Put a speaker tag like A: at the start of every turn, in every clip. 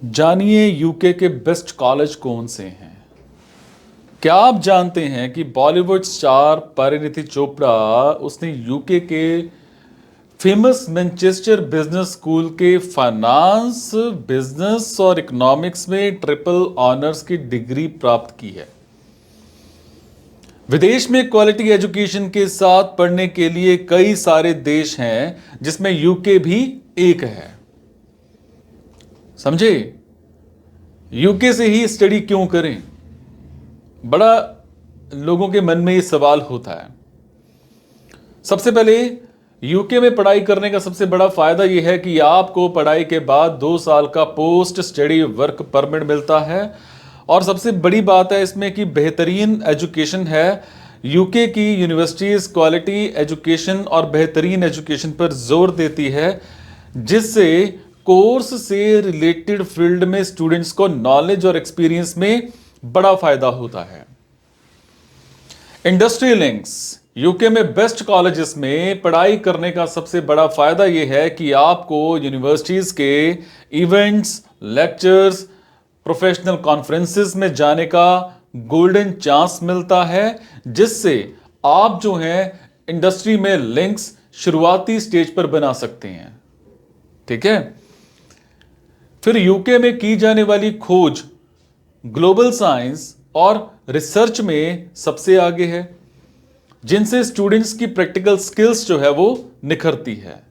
A: जानिए यूके के best college कौन से हैं। क्या आप जानते हैं कि बॉलीवुड स्टार परिणीति चोपड़ा उसने यूके के फेमस मैनचेस्टर बिजनेस स्कूल के फाइनेंस, बिजनेस और इकोनॉमिक्स में ट्रिपल ऑनर्स की डिग्री प्राप्त की है। विदेश में क्वालिटी एजुकेशन के साथ पढ़ने के लिए कई सारे देश हैं, जिसमें यूके भी एक है। समझे? यूके से ही स्टडी क्यों करें? बड़ा लोगों के मन में ये सवाल होता है। सबसे पहले यूके में पढ़ाई करने का सबसे बड़ा फायदा यह है कि आपको पढ़ाई के बाद 2 साल का पोस्ट स्टडी वर्क परमिट मिलता है। और सबसे बड़ी बात है इसमें कि बेहतरीन एजुकेशन है। यूके की यूनिवर्सिटीज क्वालिटी एजुकेशन और बेहतरीन एजुकेशन पर जोर देती है, जिससे कोर्स से रिलेटेड फील्ड में स्टूडेंट्स को नॉलेज और एक्सपीरियंस में बड़ा फायदा होता है। Industry links. यूके में बेस्ट कॉलेजेस में पढ़ाई करने का सबसे बड़ा फायदा यह है कि आपको यूनिवर्सिटीज के इवेंट्स, लेक्चर्स, प्रोफेशनल कॉन्फ्रेंसेस में जाने का गोल्डन चांस मिलता है, जिससे आप जो है इंडस्ट्री में लिंक्स शुरुआती स्टेज पर बना सकते हैं। ठीक है। फिर यूके में की जाने वाली खोज ग्लोबल साइंस और रिसर्च में सबसे आगे है, जिनसे स्टूडेंट्स की प्रैक्टिकल स्किल्स जो है वो निखरती है।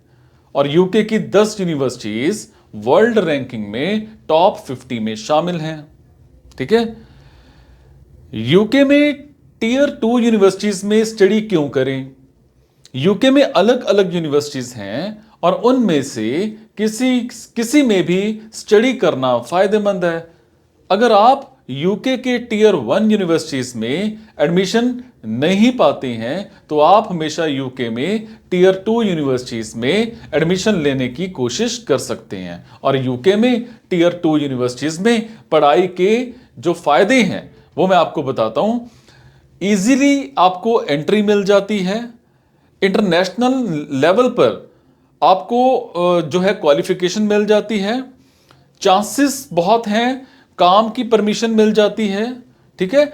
A: और यूके की 10 यूनिवर्सिटीज वर्ल्ड रैंकिंग में टॉप 50 में शामिल हैं। ठीक है। यूके में टियर 2 यूनिवर्सिटीज में स्टडी क्यों करें? यूके में अलग अलग यूनिवर्सिटीज हैं और उनमें से किसी में भी स्टडी करना फायदेमंद है। अगर आप यूके के टियर 1 यूनिवर्सिटीज में एडमिशन नहीं पाते हैं तो आप हमेशा यूके में टियर 2 यूनिवर्सिटीज में एडमिशन लेने की कोशिश कर सकते हैं। और यूके में टियर 2 यूनिवर्सिटीज में पढ़ाई के जो फायदे हैं वो मैं आपको बताता हूं। इजीली आपको एंट्री मिल जाती है। इंटरनेशनल लेवल पर आपको जो है क्वालिफिकेशन मिल जाती है। चांसेस बहुत हैं, काम की परमिशन मिल जाती है। ठीक है।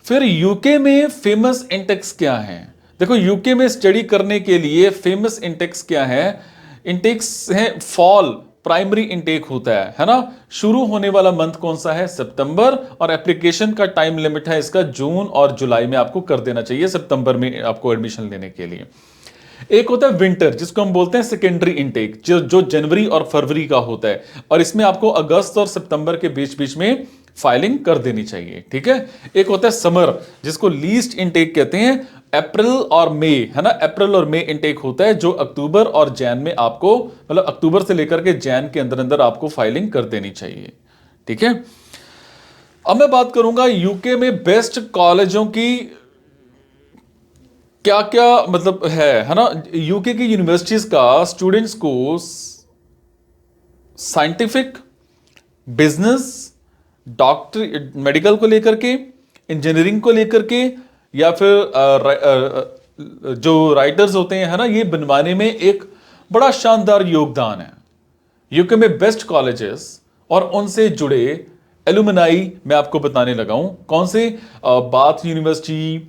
A: फिर यूके में फेमस इंटेक्स क्या हैं? देखो, यूके में स्टडी करने के लिए फेमस इंटेक्स क्या है? इंटेक्स है फॉल प्राइमरी इंटेक होता है ना। शुरू होने वाला मंथ कौन सा है? सितंबर। और एप्लीकेशन का टाइम लिमिट है इसका जून और जुलाई में आपको कर देना चाहिए, सितंबर में आपको एडमिशन लेने के लिए। एक होता है विंटर, जिसको हम बोलते हैं सेकेंडरी इनटेक, जो जनवरी और फरवरी का होता है, और इसमें आपको अगस्त और सितंबर के बीच बीच में फाइलिंग कर देनी चाहिए। ठीक है। एक होता है समर, जिसको लीस्ट इनटेक कहते हैं, अप्रैल और मई, है ना। अप्रैल और मई इनटेक होता है, जो अक्टूबर और जैन में आपको, मतलब अक्टूबर से लेकर के जैन के अंदर अंदर आपको फाइलिंग कर देनी चाहिए। ठीक है। अब मैं बात करूंगा यूके में बेस्ट कॉलेजों की क्या क्या मतलब है ना। यूके की यूनिवर्सिटीज का स्टूडेंट्स को साइंटिफिक, बिजनेस, डॉक्टर, मेडिकल को लेकर के, इंजीनियरिंग को लेकर के, या फिर जो राइटर्स होते हैं, है ना, ये बनवाने में एक बड़ा शानदार योगदान है। यूके में बेस्ट कॉलेजेस और उनसे जुड़े एलुमनाई मैं आपको बताने लगा हूं। कौन से? Bath university,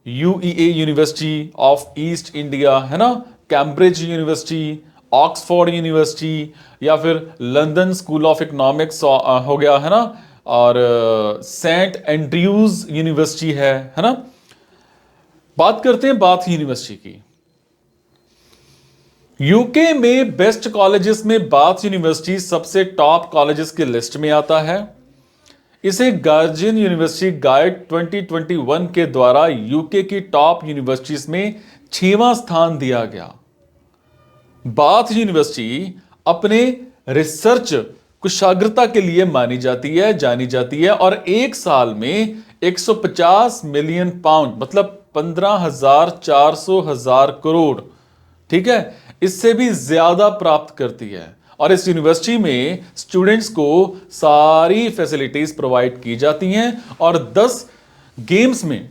A: UEA university of East India, है ना, कैम्ब्रिज यूनिवर्सिटी, ऑक्सफोर्ड यूनिवर्सिटी, या फिर लंदन स्कूल ऑफ इकोनॉमिक्स हो गया, है ना, और सेंट एंड्रयूज यूनिवर्सिटी है ना। बात करते हैं बाथ यूनिवर्सिटी की। यूके में बेस्ट कॉलेजेस में बाथ यूनिवर्सिटी सबसे टॉप कॉलेजेस की लिस्ट में आता है। इसे गार्जियन यूनिवर्सिटी गाइड 2021 के द्वारा यूके की टॉप यूनिवर्सिटीज में 6वां स्थान दिया गया। बाथ यूनिवर्सिटी अपने रिसर्च कुशाग्रता के लिए जानी जाती है और एक साल में 150 मिलियन पाउंड, मतलब 15,400 करोड़, ठीक है, इससे भी ज्यादा प्राप्त करती है। और इस यूनिवर्सिटी में स्टूडेंट्स को सारी फैसिलिटीज प्रोवाइड की जाती हैं और 10 गेम्स में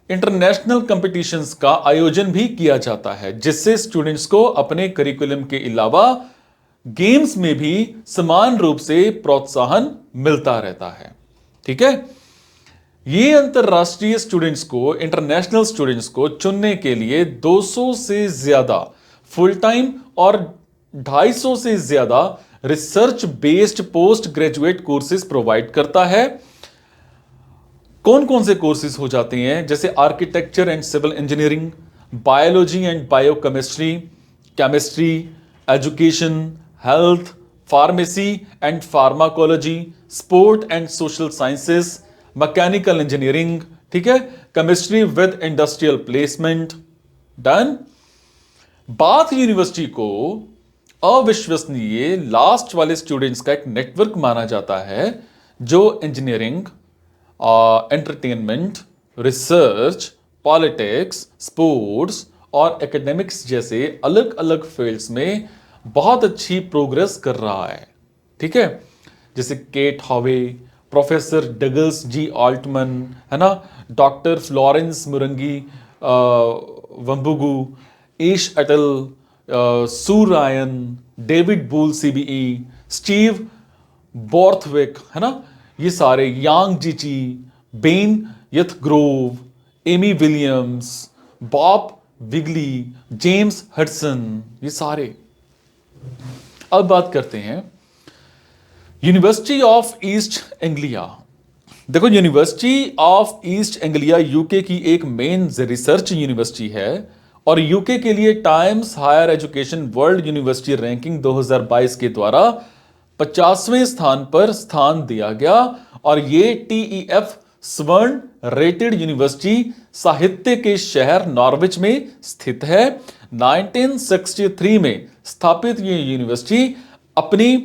A: इंटरनेशनल कंपटीशंस का आयोजन भी किया जाता है, जिससे स्टूडेंट्स को अपने करिकुलम के अलावा गेम्स में भी समान रूप से प्रोत्साहन मिलता रहता है। ठीक है, ये अंतरराष्ट्रीय स्टूडेंट्स को, इंटरनेशनल स्टूडेंट्स को चुनने के लिए 200 से ज्यादा फुल टाइम और 250 से ज्यादा research based post graduate courses provide करता है। कौन कौन से कोर्सेज हो जाते हैं? जैसे architecture and civil engineering, biology and biochemistry, chemistry, education, health, pharmacy and pharmacology, sport and social sciences, mechanical engineering, ठीक है, chemistry with industrial placement. Done. Bath university को अविश्वसनीय लास्ट वाले स्टूडेंट्स का एक नेटवर्क माना जाता है, जो engineering, entertainment, research, politics, sports और एकेडमिक्स जैसे अलग अलग फील्ड्स में बहुत अच्छी प्रोग्रेस कर रहा है। ठीक है, जैसे Kate Howe, professor Douglas G Altman, है ना, doctor Florence Murangi Wambugu, Ish Atal, Sue Ryan, David Boole CBE, Steve Borthwick, है ना, ये सारे, Yang Jichi, Ben Yathgrove, Amy Williams, Bob Wigley, James Hudson, ये सारे। अब बात करते हैं यूनिवर्सिटी ऑफ ईस्ट एंग्लिया। देखो, university of East Anglia UK की एक मेन रिसर्च यूनिवर्सिटी है और यूके के लिए Times Higher Education World University Ranking 2022 के द्वारा 50वें स्थान पर स्थान दिया गया और ये TEF स्वर्ण रेटेड यूनिवर्सिटी साहित्य के शहर नॉर्विच में स्थित है। 1963 में स्थापित ये यूनिवर्सिटी अपनी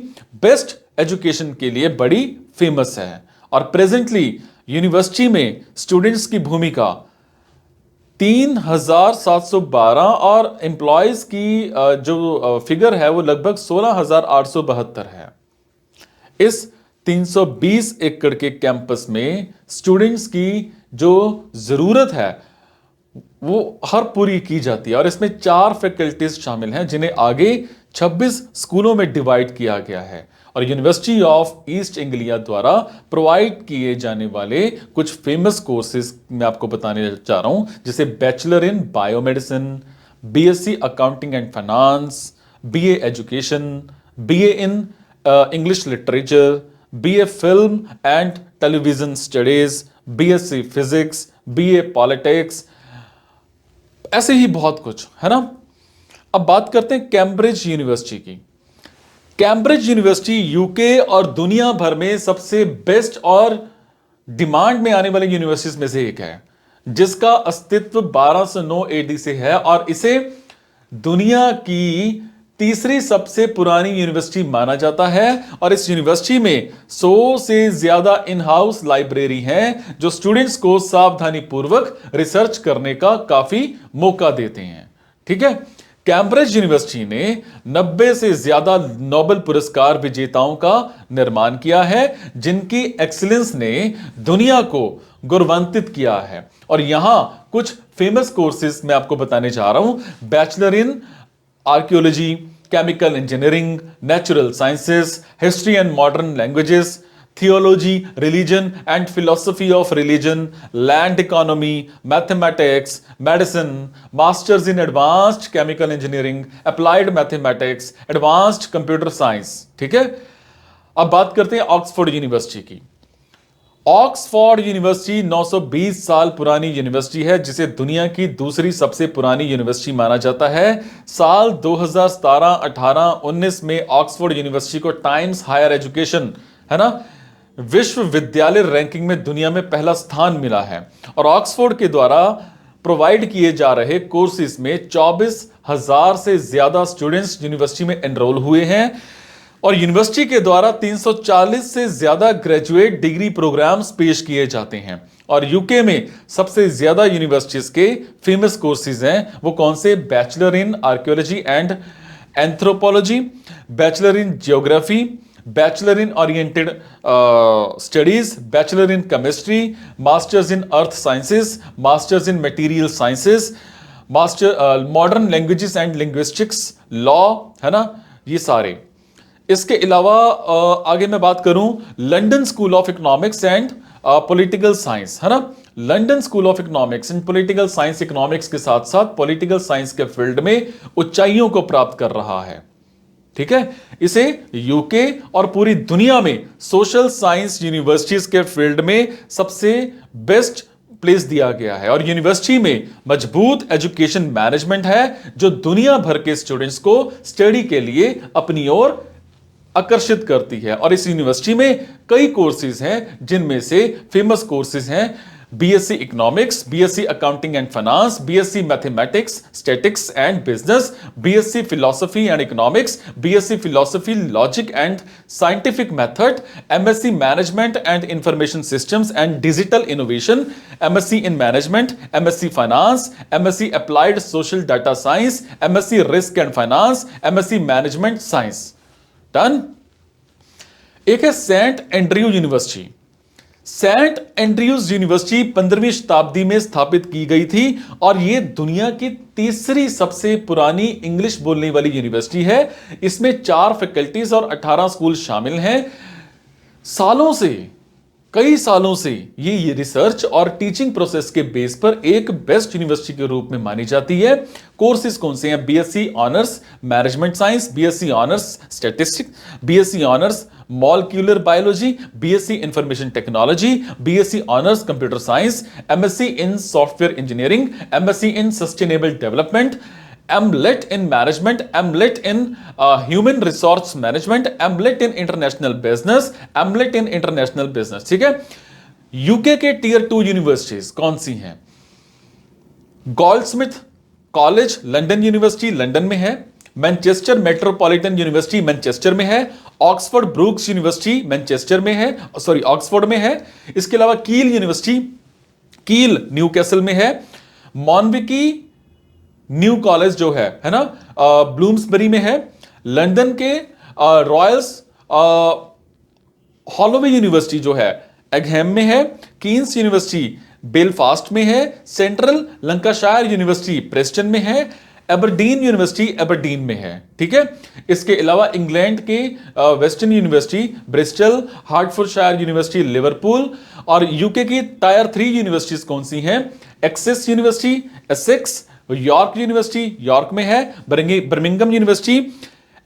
A: बेस्ट एजुकेशन के लिए बड़ी फेमस है और प्रेजेंटली यूनिवर्सिटी में स्टूडेंट्स की भूमिका 3712 और एम्प्लॉयज की जो फिगर है वो लगभग 16,872 है। इस 320 एकड़ के कैंपस में स्टूडेंट्स की जो जरूरत है वो हर पूरी की जाती है और इसमें 4 फैकल्टीज शामिल हैं जिन्हें आगे 26 स्कूलों में डिवाइड किया गया है। और यूनिवर्सिटी ऑफ ईस्ट एंग्लिया द्वारा प्रोवाइड किए जाने वाले कुछ फेमस कोर्सेज मैं आपको बताने जा रहा हूं, जैसे bachelor in biomedicine, BSc accounting and finance, BA education, BA in English literature, BA film and television studies, BSc physics, BA politics, ऐसे ही बहुत कुछ है ना। अब बात करते हैं कैम्ब्रिज यूनिवर्सिटी की। कैम्ब्रिज यूनिवर्सिटी यूके और दुनिया भर में सबसे बेस्ट और डिमांड में आने वाली यूनिवर्सिटीज में से एक है, जिसका अस्तित्व 1209 AD से है और इसे दुनिया की तीसरी सबसे पुरानी यूनिवर्सिटी माना जाता है। और इस यूनिवर्सिटी में 100 से ज्यादा इन हाउस लाइब्रेरी हैं जो स्टूडेंट्स को सावधानी पूर्वक रिसर्च करने का काफी मौका देते हैं। ठीक है, कैम्ब्रिज यूनिवर्सिटी ने 90 से ज्यादा नोबेल पुरस्कार विजेताओं का निर्माण किया है जिनकी एक्सीलेंस ने दुनिया को गौरवान्वित किया है। और यहां कुछ फेमस कोर्सेज मैं आपको बताने जा रहा हूं। Bachelor in archaeology, chemical engineering, natural sciences, history and modern languages, theology, religion and philosophy of religion, land economy, mathematics, medicine, masters in advanced chemical engineering, applied mathematics, advanced computer science। ठीक है, अब बात करते हैं Oxford university की। Oxford university 920 साल पुरानी university है जिसे दुनिया की दूसरी सबसे पुरानी यूनिवर्सिटी माना जाता है। साल 2017, 18, 19 में ऑक्सफोर्ड यूनिवर्सिटी को टाइम्स हायर एजुकेशन, है ना, विश्वविद्यालय रैंकिंग में दुनिया में पहला स्थान मिला है। और ऑक्सफोर्ड के द्वारा प्रोवाइड किए जा रहे कोर्सेज में 24,000 से ज्यादा स्टूडेंट्स यूनिवर्सिटी में एनरोल हुए हैं और यूनिवर्सिटी के द्वारा 340 से ज्यादा ग्रेजुएट डिग्री प्रोग्राम्स पेश किए जाते हैं। और यूके में सबसे ज्यादा यूनिवर्सिटीज के फेमस कोर्सेज हैं, वो कौन से? Bachelor in archaeology and anthropology, bachelor in geography, bachelor in oriented studies, bachelor in chemistry, masters in earth sciences, masters in material sciences, master modern languages and linguistics, law, है ना, ये सारे। इसके अलावा आगे मैं बात करूं London school of economics and political science, है ना। London school of economics and political science economics के साथ साथ पॉलिटिकल साइंस के फील्ड में उच्चाइयों को प्राप्त कर रहा है, ठीक है। इसे यूके और पूरी दुनिया में सोशल साइंस यूनिवर्सिटीज के फील्ड में सबसे बेस्ट प्लेस दिया गया है और यूनिवर्सिटी में मजबूत एजुकेशन मैनेजमेंट है जो दुनिया भर के स्टूडेंट्स को स्टडी के लिए अपनी ओर आकर्षित करती है। और इस यूनिवर्सिटी में कई कोर्सेज हैं जिनमें से फेमस कोर्सेज हैं BSc economics, BSc accounting and finance, BSc mathematics, statics and business, BSc philosophy and economics, BSc philosophy logic and scientific method, MSc management and information systems and digital innovation, MSc in management, MSc finance, MSc applied social data science, MSc risk and finance, MSc management science. Done. एक है Saint Andrew university. Saint Andrews university 15वीं शताब्दी में स्थापित की गई थी और यह दुनिया की तीसरी सबसे पुरानी इंग्लिश बोलने वाली यूनिवर्सिटी है। इसमें 4 फैकल्टीज और 18 स्कूल शामिल हैं। सालों से, कई सालों से ये रिसर्च और टीचिंग प्रोसेस के बेस पर एक बेस्ट यूनिवर्सिटी के रूप में मानी जाती है। कोर्सेज कौन से हैं? BSc honours management science, BSc honours statistics, BSc honours molecular biology, BSc information technology, BSc honours computer science, MSc in software engineering, MSc in sustainable development, AMOLED in management, AMOLED in human resource management, AMOLED in international business, AMOLED in international business, ठीक है। UK के tier 2 universities कौन सी हैं? Goldsmith college London university London में है, Manchester metropolitan university Manchester में है, ऑक्सफोर्ड ब्रूक्स यूनिवर्सिटी मैनचेस्टर में है, सॉरी ऑक्सफोर्ड में है। इसके अलावा कील यूनिवर्सिटी, कील न्यूकैसल में है, मॉनविकी न्यू कॉलेज जो है ना, ब्लूम्सबरी में है, लंदन के रॉयल्स हॉलोवे यूनिवर्सिटी जो है एगहैम में है, कीन्स यूनिवर्सिटी बेलफास्ट में है, सेंट्रल लंकाशायर यूनिवर्सिटी प्रेस्टन में है, एबरडीन यूनिवर्सिटी एबरडीन में है, ठीक है। इसके अलावा इंग्लैंड के western university Bristol, Hertfordshire university Liverpool और यूके की टायर 3 यूनिवर्सिटीज कौन सी हैं? Essex university Essex, York university York में है, बर्मिंघम यूनिवर्सिटी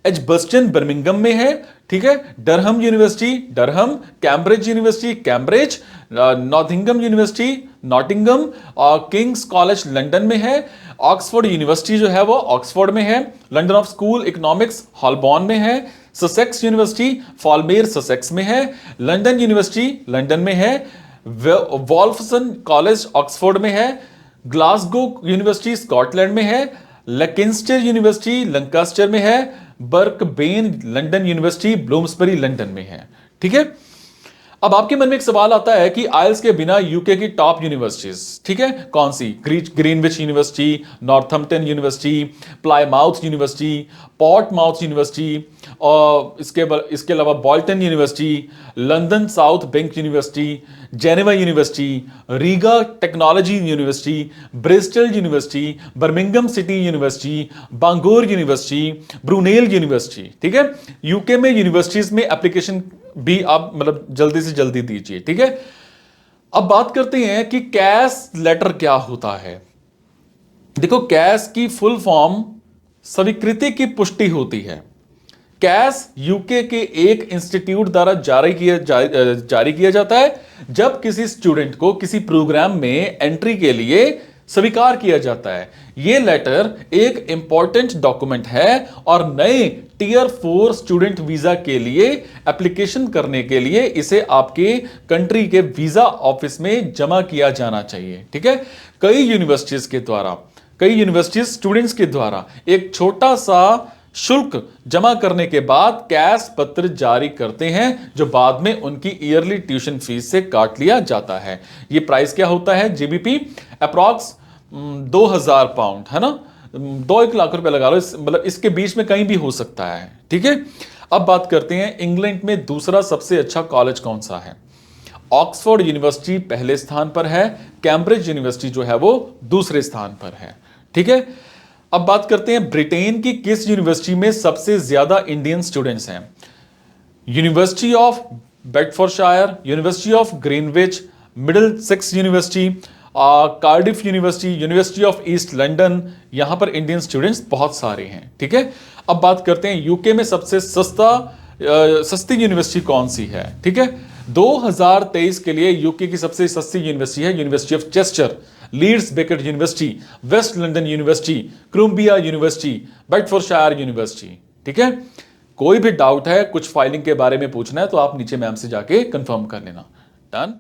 A: एजबस्टन बर्मिंघम में है, ठीक है। Durham university Durham, Cambridge university Cambridge, Nottingham university Nottingham और किंग्स कॉलेज लंदन में है, ऑक्सफोर्ड यूनिवर्सिटी जो है वो ऑक्सफोर्ड में है, लंदन ऑफ स्कूल इकोनॉमिक्स हॉलबॉर्न में है, ससेक्स यूनिवर्सिटी फॉलमेर ससेक्स में है, लंदन यूनिवर्सिटी लंदन में है, वॉल्फसन कॉलेज ऑक्सफोर्ड में है, ग्लासगो यूनिवर्सिटी स्कॉटलैंड में है, लेकिंस्टर यूनिवर्सिटी लंकास्टर में है, बर्कबेन लंदन यूनिवर्सिटी ब्लूम्सबरी लंदन में है, ठीक है। अब आपके मन में एक सवाल आता है कि आइल्स के बिना यूके की टॉप यूनिवर्सिटीज, ठीक है, कौन सी? Greenwich university, Northampton university, Plymouth university, Portsmouth university और इसके अलावा Bolton university, London South Bank university, Geneva university, Riga technology university, Bristol university, Birmingham city university, Bangor university, Brunel university, ठीक है। यूके में यूनिवर्सिटीज में एप्लीकेशन भी आप मतलब जल्दी से जल्दी दीजिए, ठीक है। अब बात करते हैं कि कैस लेटर क्या होता है। देखो, कैस की फुल फॉर्म स्वीकृति की पुष्टि होती है। कैस यूके के एक इंस्टीट्यूट द्वारा जारी किया जाता है जब किसी स्टूडेंट को किसी प्रोग्राम में एंट्री के लिए स्वीकार किया जाता है। यह लेटर एक इंपॉर्टेंट डॉक्यूमेंट है और नए टीयर 4 स्टूडेंट वीजा के लिए एप्लीकेशन करने के लिए इसे आपके कंट्री के वीजा ऑफिस में जमा किया जाना चाहिए, ठीक है। कई यूनिवर्सिटीज स्टूडेंट्स के द्वारा एक छोटा सा शुल्क जमा करने के बाद कैश पत्र जारी करते हैं जो बाद में उनकी ईयरली ट्यूशन फीस से काट लिया जाता है। यह प्राइस क्या होता है? जीबीपी अप्रॉक्स 2000 पाउंड, है ना, 2-1 लाख रुपए लगा लो, मतलब इसके बीच में कहीं भी हो सकता है, ठीक है। अब बात करते हैं इंग्लैंड में दूसरा सबसे अच्छा कॉलेज कौन सा है। ऑक्सफोर्ड यूनिवर्सिटी पहले स्थान पर है, कैम्ब्रिज यूनिवर्सिटी जो है वो दूसरे स्थान पर है, ठीक है। अब बात करते हैं ब्रिटेन की किस यूनिवर्सिटी में सबसे ज्यादा इंडियन स्टूडेंट्स हैं। University of Bedfordshire, university of Greenwich, Middlesex university, Cardiff university, university of east London, यहां पर इंडियन स्टूडेंट्स बहुत सारे हैं। ठीक है, अब बात करते हैं यूके में सबसे सस्ती यूनिवर्सिटी कौन सी है। ठीक है, 2023 के लिए यूके की सबसे सस्ती यूनिवर्सिटी है university of Chester, Leeds Beckett university, West London university, Cumbria university, Bedfordshire university. ठीक है, कोई भी डाउट है, कुछ फाइलिंग के बारे में पूछना है तो आप नीचे मैम से जाके कंफर्म कर लेना। डन।